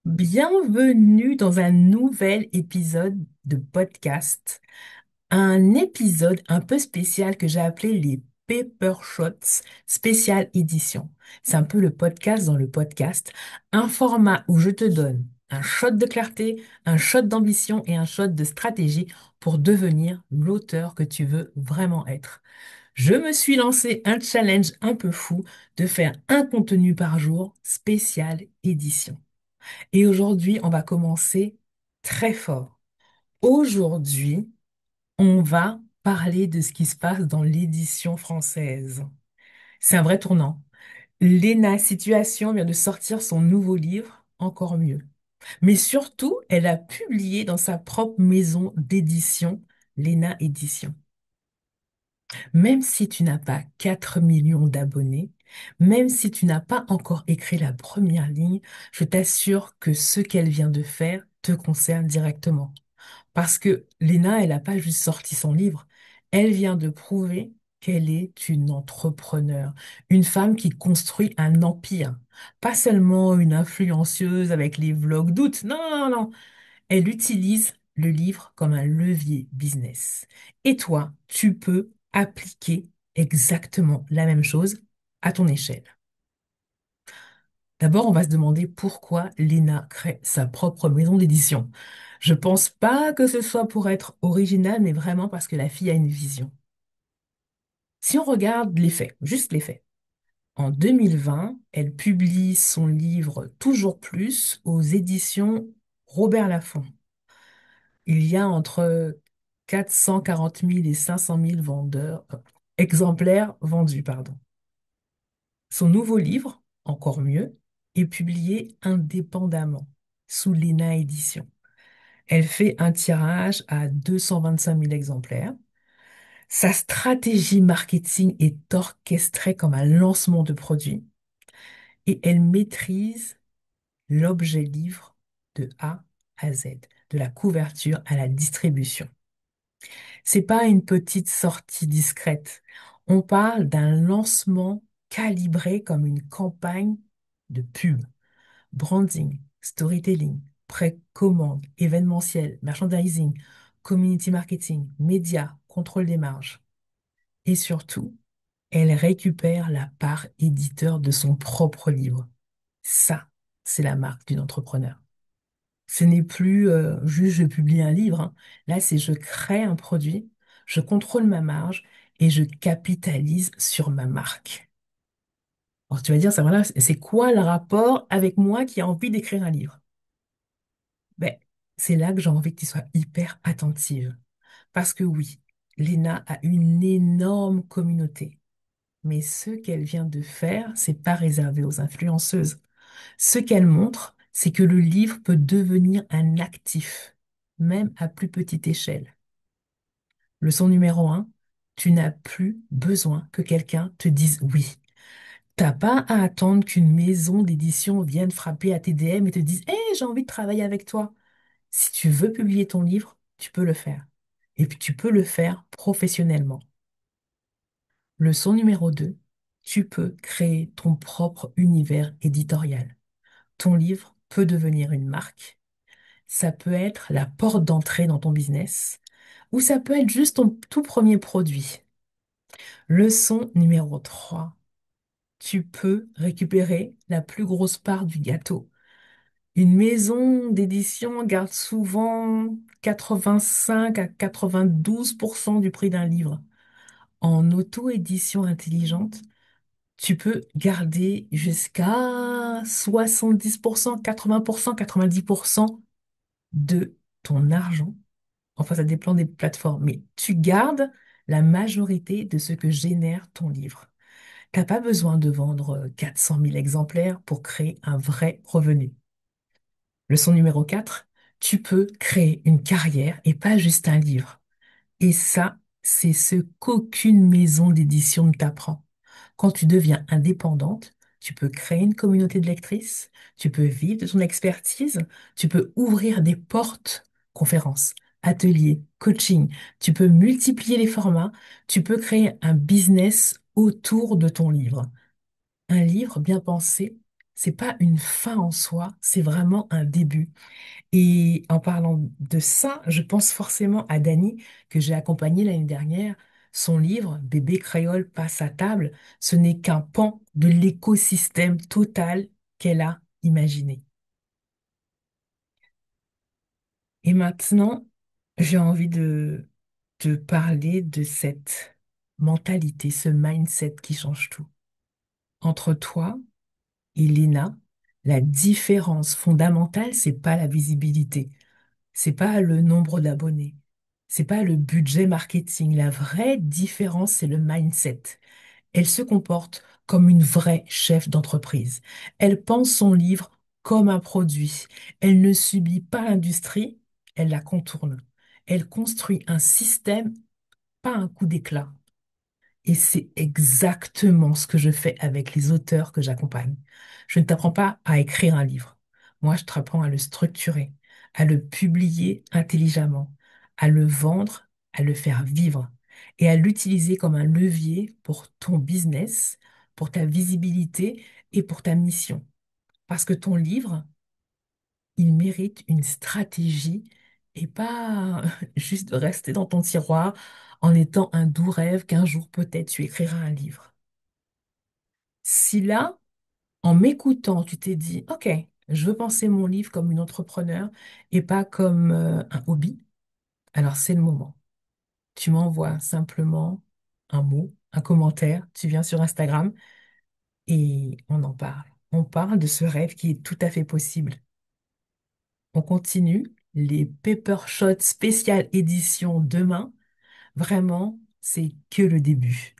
Bienvenue dans un nouvel épisode de podcast. Un épisode un peu spécial que j'ai appelé les Paper Shots spécial édition. C'est un peu le podcast dans le podcast, un format où je te donne un shot de clarté, un shot d'ambition et un shot de stratégie pour devenir l'auteur que tu veux vraiment être. Je me suis lancé un challenge un peu fou de faire un contenu par jour spécial édition. Et aujourd'hui, on va commencer très fort. Aujourd'hui, on va parler de ce qui se passe dans l'édition française. C'est un vrai tournant. Léna Situation vient de sortir son nouveau livre, Encore mieux. Mais surtout, elle a publié dans sa propre maison d'édition, Léna Édition. Même si tu n'as pas 4 millions d'abonnés, même si tu n'as pas encore écrit la première ligne, je t'assure que ce qu'elle vient de faire te concerne directement. Parce que Léna, elle n'a pas juste sorti son livre, elle vient de prouver qu'elle est une entrepreneur, une femme qui construit un empire, pas seulement une influenceuse avec les vlogs d'août, non, non, non, elle utilise le livre comme un levier business. Et toi, tu peux appliquer exactement la même chose à ton échelle. D'abord, on va se demander pourquoi Léna crée sa propre maison d'édition. Je pense pas que ce soit pour être original, mais vraiment parce que la fille a une vision. Si on regarde les faits, juste les faits. En 2020, elle publie son livre Toujours plus aux éditions Robert Laffont. Il y a entre 440 000 et 500 000 exemplaires vendus, pardon. Son nouveau livre, Encore mieux, est publié indépendamment sous l'ENA Édition. Elle fait un tirage à 225 000 exemplaires. Sa stratégie marketing est orchestrée comme un lancement de produit et elle maîtrise l'objet livre de A à Z, de la couverture à la distribution. C'est pas une petite sortie discrète. On parle d'un lancement calibré comme une campagne de pub, branding, storytelling, précommande, événementiel, merchandising, community marketing, médias, contrôle des marges. Et surtout, elle récupère la part éditeur de son propre livre. Ça, c'est la marque d'une entrepreneur. Ce n'est plus juste je publie un livre, hein. Là, c'est je crée un produit, je contrôle ma marge et je capitalise sur ma marque. Alors tu vas dire, ça voilà, c'est quoi le rapport avec moi qui a envie d'écrire un livre? Ben, c'est là que j'ai envie que tu sois hyper attentive. Parce que oui, Léna a une énorme communauté. Mais ce qu'elle vient de faire, c'est pas réservé aux influenceuses. Ce qu'elle montre, c'est que le livre peut devenir un actif, même à plus petite échelle. Leçon numéro un, tu n'as plus besoin que quelqu'un te dise oui. T'as pas à attendre qu'une maison d'édition vienne frapper à tes DM et te dise, Hé, j'ai envie de travailler avec toi. Si tu veux publier ton livre, tu peux le faire. Et puis tu peux le faire professionnellement. Leçon numéro 2, tu peux créer ton propre univers éditorial. Ton livre peut devenir une marque. Ça peut être la porte d'entrée dans ton business ou ça peut être juste ton tout premier produit. Leçon numéro 3, tu peux récupérer la plus grosse part du gâteau. Une maison d'édition garde souvent 85 à 92% du prix d'un livre. En auto-édition intelligente, tu peux garder jusqu'à 70%, 80%, 90% de ton argent. Enfin, ça dépend des plateformes, mais tu gardes la majorité de ce que génère ton livre. T'as pas besoin de vendre 400 000 exemplaires pour créer un vrai revenu. Leçon numéro 4, tu peux créer une carrière et pas juste un livre. Et ça, c'est ce qu'aucune maison d'édition ne t'apprend. Quand tu deviens indépendante, tu peux créer une communauté de lectrices, tu peux vivre de ton expertise, tu peux ouvrir des portes, conférences, ateliers, coaching, tu peux multiplier les formats, tu peux créer un business autour de ton livre. Un livre bien pensé, c'est pas une fin en soi, c'est vraiment un début. Et en parlant de ça, je pense forcément à Dani, que j'ai accompagnée l'année dernière. Son livre, Bébé créole passe à table, ce n'est qu'un pan de l'écosystème total qu'elle a imaginé. Et maintenant, j'ai envie de te parler de cette mentalité, ce mindset qui change tout. Entre toi et Lina, la différence fondamentale, c'est pas la visibilité. C'est pas le nombre d'abonnés. C'est pas le budget marketing. La vraie différence, c'est le mindset. Elle se comporte comme une vraie chef d'entreprise. Elle pense son livre comme un produit. Elle ne subit pas l'industrie, elle la contourne. Elle construit un système, pas un coup d'éclat. Et c'est exactement ce que je fais avec les auteurs que j'accompagne. Je ne t'apprends pas à écrire un livre. Moi, je t'apprends à le structurer, à le publier intelligemment, à le vendre, à le faire vivre et à l'utiliser comme un levier pour ton business, pour ta visibilité et pour ta mission. Parce que ton livre, il mérite une stratégie et pas juste de rester dans ton tiroir en étant un doux rêve qu'un jour peut-être tu écriras un livre. Si là, en m'écoutant, tu t'es dit, OK, je veux penser mon livre comme une entrepreneur et pas comme un hobby, alors c'est le moment. Tu m'envoies simplement un mot, un commentaire, tu viens sur Instagram et on en parle. On parle de ce rêve qui est tout à fait possible. On continue les Paper Shots spécial édition demain. Vraiment, c'est que le début.